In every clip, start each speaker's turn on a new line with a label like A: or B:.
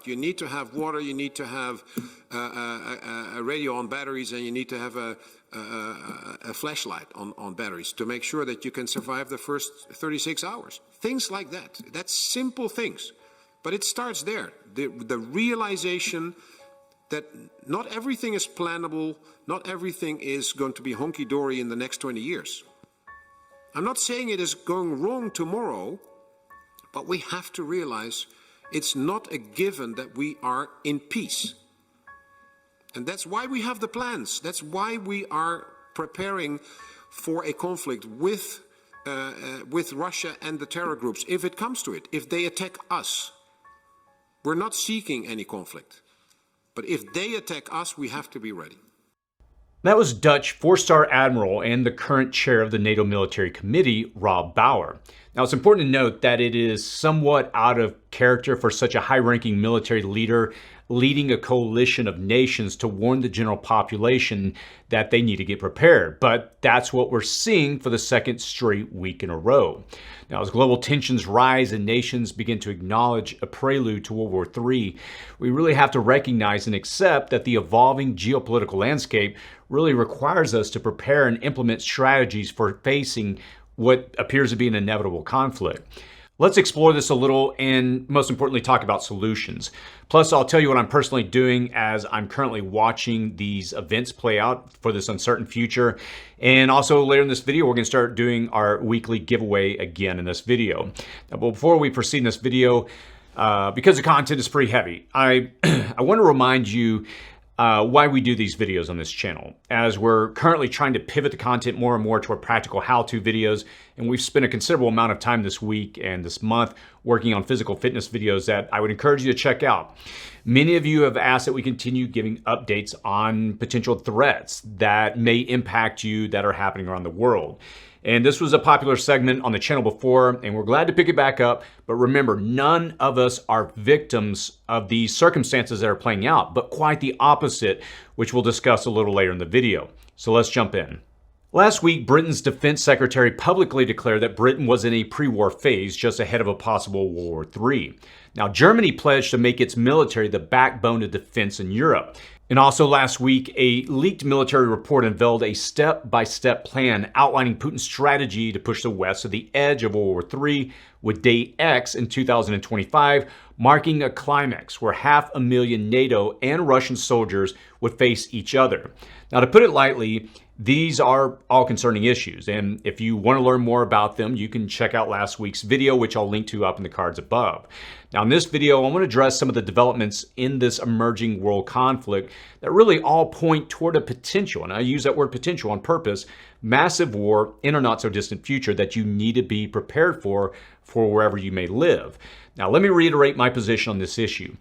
A: You need to have water, you need to have a radio on batteries, and you need to have a flashlight on batteries to make sure that you can survive the first 36 hours. Things like that. That's simple things. But it starts there. The realization that not everything is plannable, not everything is going to be honky-dory in the next 20 years. I'm not saying it is going wrong tomorrow, but we have to realize it's not a given that we are in peace. And that's why we have the plans. That's why we are preparing for a conflict with Russia and the terror groups, if it comes to it, if they attack us. We're not seeking any conflict. But if they attack us, we have to be ready.
B: That was Dutch four-star admiral and the current chair of the NATO Military Committee, Rob Bauer. Now, it's important to note that it is somewhat out of character for such a high-ranking military leader leading a coalition of nations to warn the general population that they need to get prepared. But that's what we're seeing for the second straight week in a row. Now, as global tensions rise and nations begin to acknowledge a prelude to World War III, we really have to recognize and accept that the evolving geopolitical landscape really requires us to prepare and implement strategies for facing what appears to be an inevitable conflict. Let's explore this a little and most importantly talk about solutions. Plus, I'll tell you what I'm personally doing as I'm currently watching these events play out for this uncertain future. And also later in this video, we're going to start doing our weekly giveaway again in this video. Now, but before we proceed in this video, because the content is pretty heavy, I want to remind you why we do these videos on this channel, as we're currently trying to pivot the content more and more toward practical how-to videos, and we've spent a considerable amount of time this week and this month working on physical fitness videos that I would encourage you to check out. Many of you have asked that we continue giving updates on potential threats that may impact you that are happening around the world. And this was a popular segment on the channel before, and we're glad to pick it back up. But remember, none of us are victims of the circumstances that are playing out, but quite the opposite, which we'll discuss a little later in the video. So let's jump in. Last week, Britain's defense secretary publicly declared that Britain was in a pre-war phase just ahead of a possible World War III. Now, Germany pledged to make its military the backbone of defense in Europe. And also last week, a leaked military report unveiled a step-by-step plan outlining Putin's strategy to push the West to the edge of World War III, with day X in 2025 marking a climax where 500,000 NATO and Russian soldiers would face each other. Now, to put it lightly, these are all concerning issues, and if you want to learn more about them, you can check out last week's video, which I'll link to up in the cards above. Now, in this video, I want to address some of the developments in this emerging world conflict that really all point toward a potential, and I use that word potential on purpose, massive war in a not-so-distant future that you need to be prepared for wherever you may live. Now, let me reiterate my position on this issue.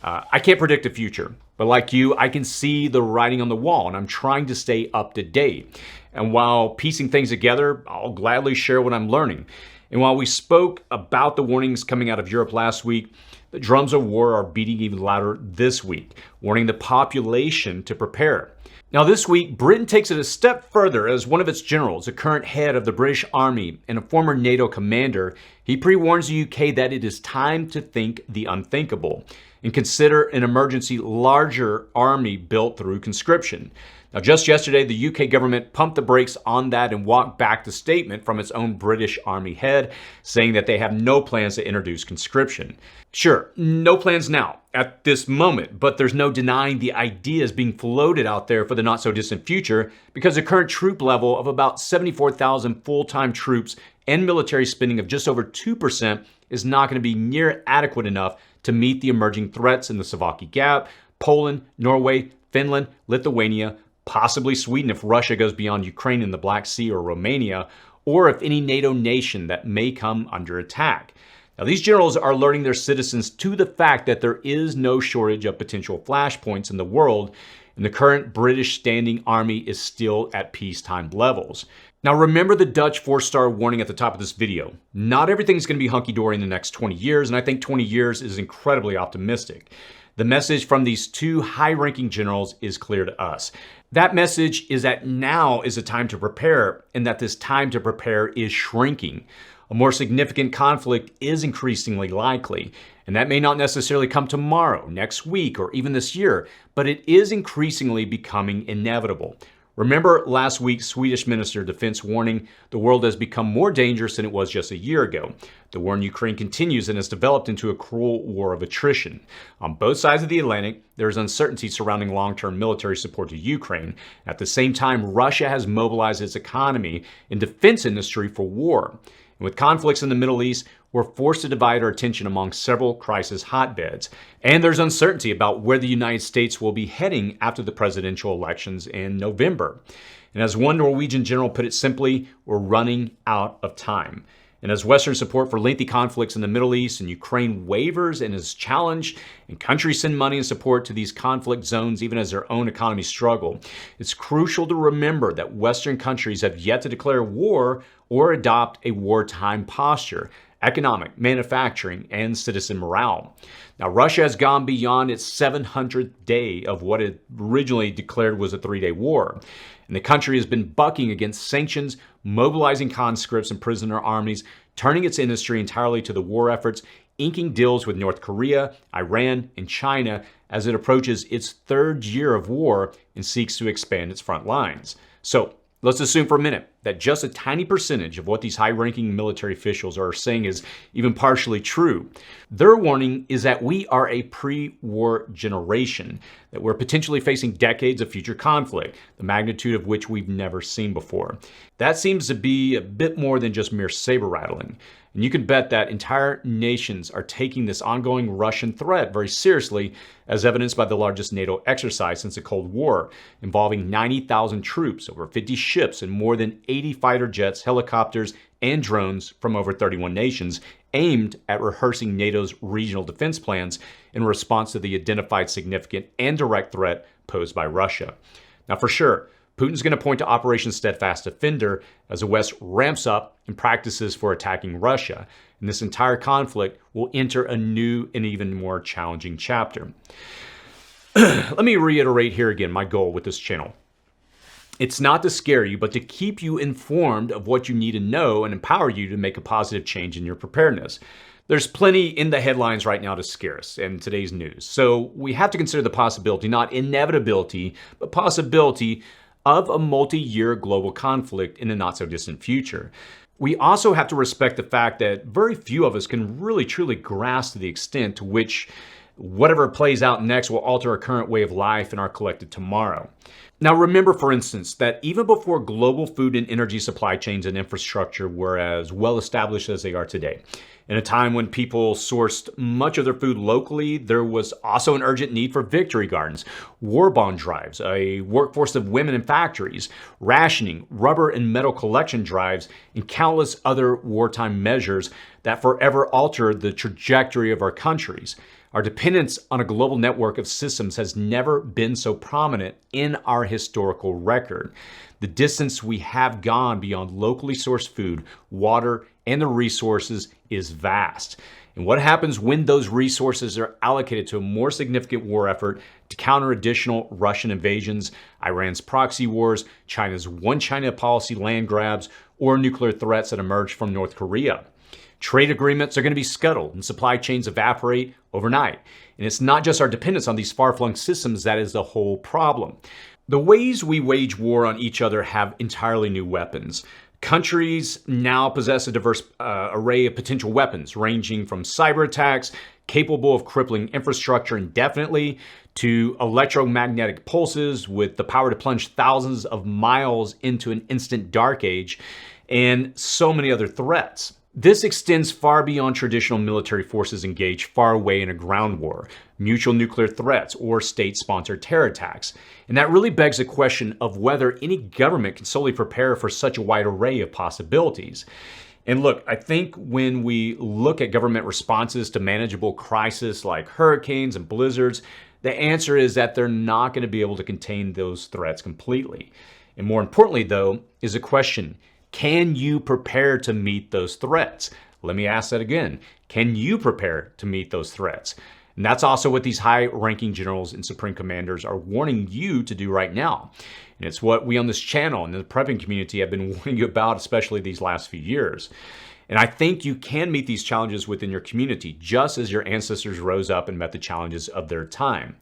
B: I can't predict the future, but like you, I can see the writing on the wall, and I'm trying to stay up to date. And while piecing things together, I'll gladly share what I'm learning. And while we spoke about the warnings coming out of Europe last week, the drums of war are beating even louder this week, warning the population to prepare. Now this week, Britain takes it a step further as one of its generals, the current head of the British Army and a former NATO commander, he pre-warns the UK that it is time to think the unthinkable and consider an emergency larger army built through conscription. Now, just yesterday, the UK government pumped the brakes on that and walked back the statement from its own British Army head, saying that they have no plans to introduce conscription. Sure, no plans now at this moment, but there's no denying the ideas being floated out there for the not-so-distant future, because the current troop level of about 74,000 full-time troops and military spending of just over 2% is not going to be near adequate enough to meet the emerging threats in the Slovakia Gap, Poland, Norway, Finland, Lithuania, possibly Sweden if Russia goes beyond Ukraine in the Black Sea, or Romania, or if any NATO nation that may come under attack. Now, these generals are alerting their citizens to the fact that there is no shortage of potential flashpoints in the world, and the current British standing army is still at peacetime levels. Now, remember the Dutch 4-star warning at the top of this video. Not everything's going to be hunky-dory in the next 20 years, and I think 20 years is incredibly optimistic. The message from these two high-ranking generals is clear to us. That message is that now is a time to prepare, and that this time to prepare is shrinking. A more significant conflict is increasingly likely, and that may not necessarily come tomorrow, next week, or even this year, but it is increasingly becoming inevitable. Remember last week's Swedish Minister of Defense warning the world has become more dangerous than it was just a year ago. The war in Ukraine continues and has developed into a cruel war of attrition. On both sides of the Atlantic, there is uncertainty surrounding long-term military support to Ukraine. At the same time, Russia has mobilized its economy and defense industry for war. And with conflicts in the Middle East, we're forced to divide our attention among several crisis hotbeds. And there's uncertainty about where the United States will be heading after the presidential elections in November. And as one Norwegian general put it simply, we're running out of time. And as Western support for lengthy conflicts in the Middle East and Ukraine wavers and is challenged, and countries send money and support to these conflict zones even as their own economies struggle, it's crucial to remember that Western countries have yet to declare war or adopt a wartime posture. Economic, manufacturing, and citizen morale. Now, Russia has gone beyond its 700th day of what it originally declared was a 3-day war. And the country has been bucking against sanctions, mobilizing conscripts and prisoner armies, turning its industry entirely to the war efforts, inking deals with North Korea, Iran, and China as it approaches its 3rd year of war and seeks to expand its front lines. So, let's assume for a minute that just a tiny percentage of what these high-ranking military officials are saying is even partially true. Their warning is that we are a pre-war generation, that we're potentially facing decades of future conflict, the magnitude of which we've never seen before. That seems to be a bit more than just mere saber-rattling. And you can bet that entire nations are taking this ongoing Russian threat very seriously, as evidenced by the largest NATO exercise since the Cold War, involving 90,000 troops, over 50 ships, and more than 80 fighter jets, helicopters, and drones from over 31 nations, aimed at rehearsing NATO's regional defense plans in response to the identified significant and direct threat posed by Russia. Now, for sure, Putin's going to point to Operation Steadfast Defender as the West ramps up and practices for attacking Russia, and this entire conflict will enter a new and even more challenging chapter. Let me reiterate here again my goal with this channel. It's not to scare you, but to keep you informed of what you need to know and empower you to make a positive change in your preparedness. There's plenty in the headlines right now to scare us in today's news, so we have to consider the possibility, not inevitability, but possibility of a multi-year global conflict in the not-so-distant future. We also have to respect the fact that very few of us can really truly grasp the extent to which whatever plays out next will alter our current way of life and our collective tomorrow. Now remember, for instance, that even before global food and energy supply chains and infrastructure were as well established as they are today, in a time when people sourced much of their food locally, there was also an urgent need for victory gardens, war bond drives, a workforce of women in factories, rationing, rubber and metal collection drives, and countless other wartime measures that forever altered the trajectory of our countries. Our dependence on a global network of systems has never been so prominent in our historical record. The distance we have gone beyond locally sourced food, water, and the resources is vast. And what happens when those resources are allocated to a more significant war effort to counter additional Russian invasions, Iran's proxy wars, China's one China policy land grabs, or nuclear threats that emerge from North Korea? Trade agreements are going to be scuttled and supply chains evaporate overnight. And it's not just our dependence on these far-flung systems that is the whole problem. The ways we wage war on each other have entirely new weapons. Countries now possess a diverse array of potential weapons, ranging from cyber attacks capable of crippling infrastructure indefinitely to electromagnetic pulses with the power to plunge thousands of miles into an instant dark age, and so many other threats. This extends far beyond traditional military forces engaged far away in a ground war, mutual nuclear threats, or state-sponsored terror attacks. And that really begs the question of whether any government can solely prepare for such a wide array of possibilities. And look, I think when we look at government responses to manageable crises like hurricanes and blizzards, the answer is that they're not going to be able to contain those threats completely. And more importantly, though, is the question, can you prepare to meet those threats? Let me ask that again. Can you prepare to meet those threats? And that's also what these high-ranking generals and supreme commanders are warning you to do right now. And it's what we on this channel and the prepping community have been warning you about, especially these last few years. And I think you can meet these challenges within your community, just as your ancestors rose up and met the challenges of their time.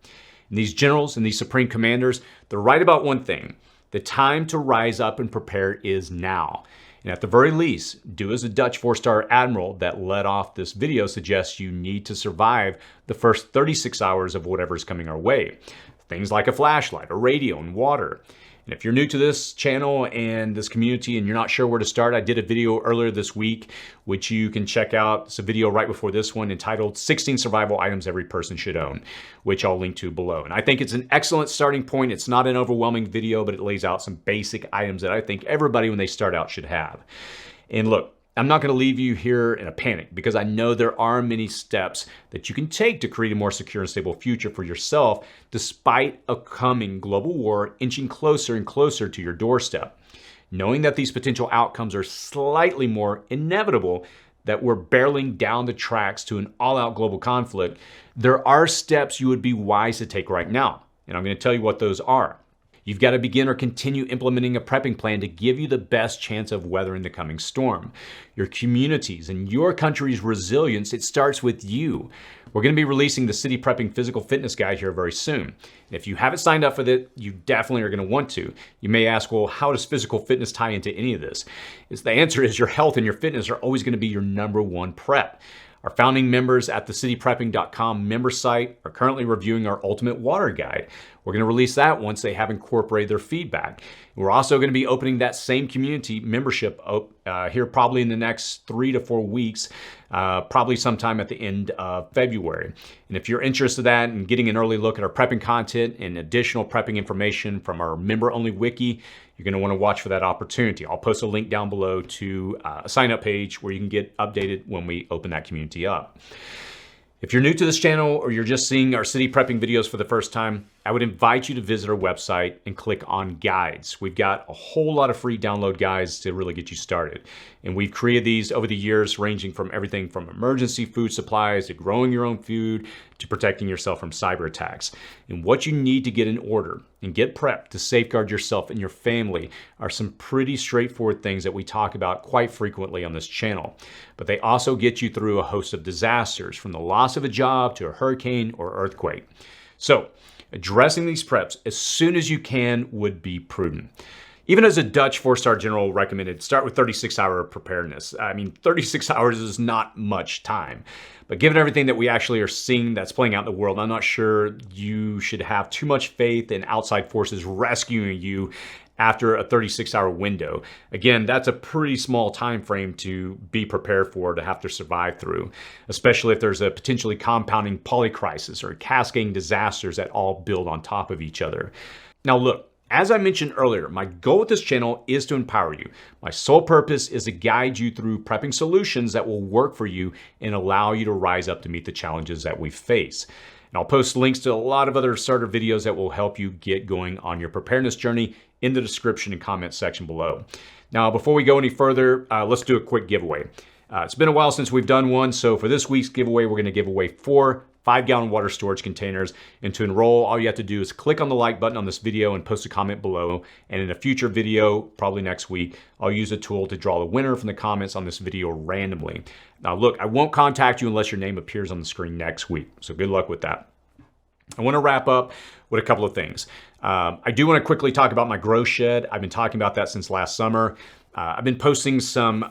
B: And these generals and these supreme commanders, they're right about one thing. The time to rise up and prepare is now. And at the very least, do as the Dutch 4-star admiral that led off this video suggests you need to survive the first 36 hours of whatever's coming our way. Things like a flashlight, a radio, and water. And if you're new to this channel and this community and you're not sure where to start, I did a video earlier this week, which you can check out. It's a video right before this one entitled 16 Survival Items Every Person Should Own, which I'll link to below. And I think it's an excellent starting point. It's not an overwhelming video, but it lays out some basic items that I think everybody when they start out should have. And look, I'm not going to leave you here in a panic because I know there are many steps that you can take to create a more secure and stable future for yourself despite a coming global war inching closer and closer to your doorstep. Knowing that these potential outcomes are slightly more inevitable, that we're barreling down the tracks to an all-out global conflict, there are steps you would be wise to take right now. And I'm going to tell you what those are. You've got to begin or continue implementing a prepping plan to give you the best chance of weathering the coming storm. Your communities and your country's resilience, it starts with you. We're going to be releasing the City Prepping Physical Fitness Guide here very soon. And if you haven't signed up for it, you definitely are going to want to. You may ask, well, how does physical fitness tie into any of this? The answer is your health and your fitness are always going to be your number one prep. Our founding members at the cityprepping.com member site are currently reviewing our Ultimate Water Guide. We're going to release that once they have incorporated their feedback. We're also going to be opening that same community membership here probably in the next 3 to 4 weeks, probably sometime at the end of February. And if you're interested in that and getting an early look at our prepping content and additional prepping information from our member-only wiki, you're going to want to watch for that opportunity. I'll post a link down below to a sign-up page where you can get updated when we open that community up. If you're new to this channel or you're just seeing our city prepping videos for the first time, I would invite you to visit our website and click on guides. We've got a whole lot of free download guides to really get you started. And we've created these over the years, ranging from everything from emergency food supplies to growing your own food to protecting yourself from cyber attacks. And what you need to get in order and get prepped to safeguard yourself and your family are some pretty straightforward things that we talk about quite frequently on this channel. But they also get you through a host of disasters, from the loss of a job to a hurricane or earthquake. So, addressing these preps as soon as you can would be prudent. Even as a Dutch 4-star general recommended, start with 36-hour preparedness. I mean, 36 hours is not much time. But given everything that we actually are seeing that's playing out in the world, I'm not sure you should have too much faith in outside forces rescuing you after a 36-hour window. Again, that's a pretty small time frame to be prepared for, to have to survive through, especially if there's a potentially compounding polycrisis or cascading disasters that all build on top of each other. Now look, as I mentioned earlier, my goal with this channel is to empower you. My sole purpose is to guide you through prepping solutions that will work for you and allow you to rise up to meet the challenges that we face. And I'll post links to a lot of other starter videos that will help you get going on your preparedness journey in the description and comment section below. Now, before we go any further, let's do a quick giveaway. It's been a while since we've done one, so for this week's giveaway, we're going to give away 4 5-gallon water storage containers. And to enroll, all you have to do is click on the like button on this video and post a comment below. And in a future video, probably next week, I'll use a tool to draw the winner from the comments on this video randomly. Now look, I won't contact you unless your name appears on the screen next week. So good luck with that. I want to wrap up with a couple of things. I do want to quickly talk about my grow shed. I've been talking about that since last summer. I've been posting some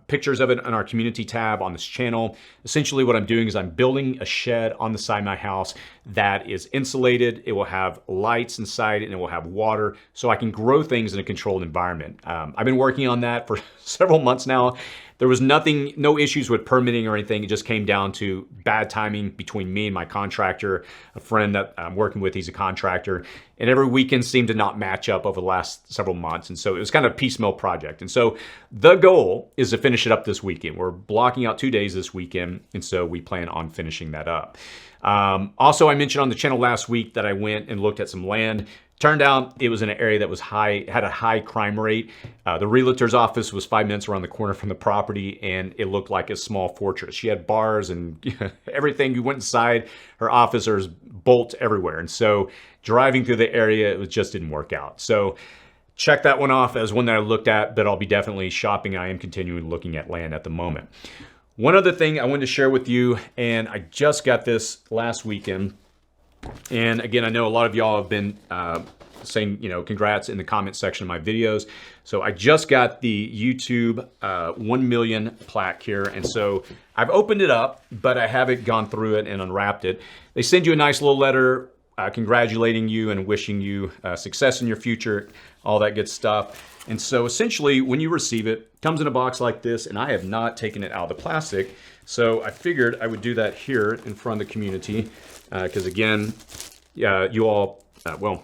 B: pictures of it on our community tab on this channel. Essentially what I'm doing is I'm building a shed on the side of my house that is insulated. It will have lights inside and it will have water so I can grow things in a controlled environment. I've been working on that for several months now. There was no issues with permitting or anything. It just came down to bad timing between me and my contractor, a friend that I'm working with, he's a contractor, and every weekend seemed to not match up over the last several months. And so it was kind of a piecemeal project. And so the goal is to finish it up this weekend. We're blocking out 2 days this weekend, and so we plan on finishing that up. Also, I mentioned on the channel last week that I went and looked at some land. Turned out it was in an area that was had a high crime rate. The realtor's office was 5 minutes around the corner from the property, and it looked like a small fortress. She had bars and everything. You went inside her office, there's bolts everywhere. And so driving through the area, it just didn't work out. So check that one off as one that I looked at, but I'll be definitely shopping. I am continuing looking at land at the moment. One other thing I wanted to share with you, and I just got this last weekend. And again, I know a lot of y'all have been saying, congrats in the comment section of my videos. So I just got the YouTube 1 million plaque here. And so I've opened it up, but I haven't gone through it and unwrapped it. They send you a nice little letter congratulating you and wishing you success in your future, all that good stuff. And so essentially when you receive it, it comes in a box like this, and I have not taken it out of the plastic. So I figured I would do that here in front of the community because again, you all,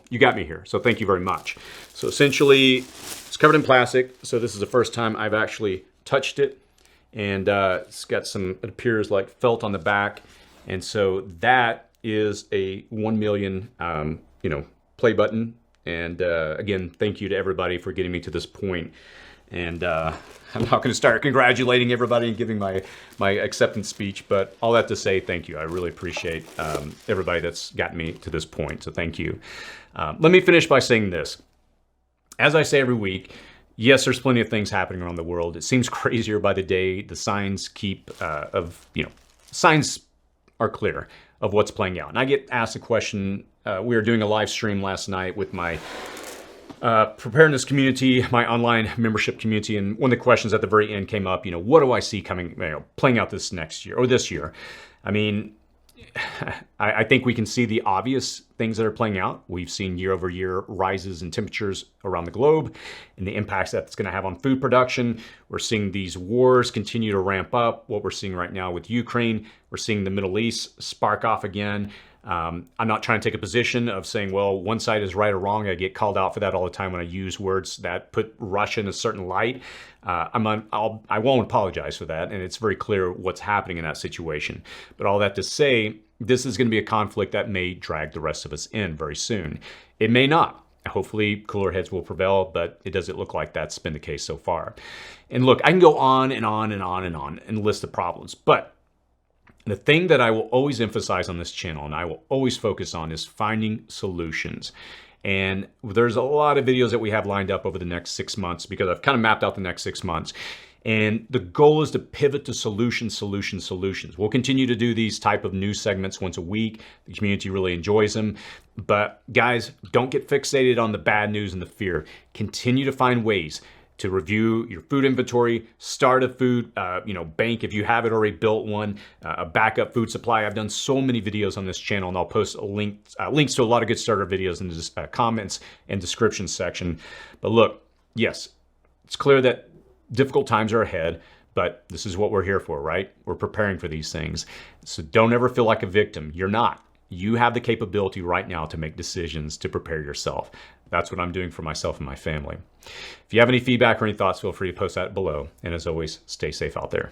B: you got me here. So thank you very much. So essentially it's covered in plastic. So this is the first time I've actually touched it, and it's got some, it appears like felt on the back. And so that is a 1 million, play button. And again, thank you to everybody for getting me to this point. And I'm not going to start congratulating everybody and giving my acceptance speech, but all that to say, thank you. I really appreciate everybody that's gotten me to this point. So thank you. Let me finish by saying this. As I say every week, yes, there's plenty of things happening around the world. It seems crazier by the day. The signs signs are clear of what's playing out. And I get asked a question. We were doing a live stream last night with my preparedness community, my online membership community, and one of the questions at the very end came up, what do I see coming, playing out this next year or this year? I mean, I think we can see the obvious things that are playing out. We've seen year-over-year rises in temperatures around the globe and the impacts that's going to have on food production. We're seeing these wars continue to ramp up. What we're seeing right now with Ukraine, we're seeing the Middle East spark off again. I'm not trying to take a position of saying, well, one side is right or wrong. I get called out for that all the time when I use words that put Russia in a certain light. I won't apologize for that, and it's very clear what's happening in that situation. But all that to say, this is going to be a conflict that may drag the rest of us in very soon. It may not. Hopefully, cooler heads will prevail, but it doesn't look like that's been the case so far. And look, I can go on and on and on and on and list the problems, but the thing that I will always emphasize on this channel and I will always focus on is finding solutions. And there's a lot of videos that we have lined up over the next 6 months because I've kind of mapped out the next 6 months. And the goal is to pivot to solutions. We'll continue to do these type of news segments once a week. The community really enjoys them. But guys, don't get fixated on the bad news and the fear. Continue to find ways to review your food inventory, start a food bank if you haven't already built one, a backup food supply. I've done so many videos on this channel, and I'll post links to a lot of good starter videos in the comments and description section. But look, yes, it's clear that difficult times are ahead, but this is what we're here for, right? We're preparing for these things. So don't ever feel like a victim. You're not. You have the capability right now to make decisions to prepare yourself. That's what I'm doing for myself and my family. If you have any feedback or any thoughts, feel free to post that below. And as always, stay safe out there.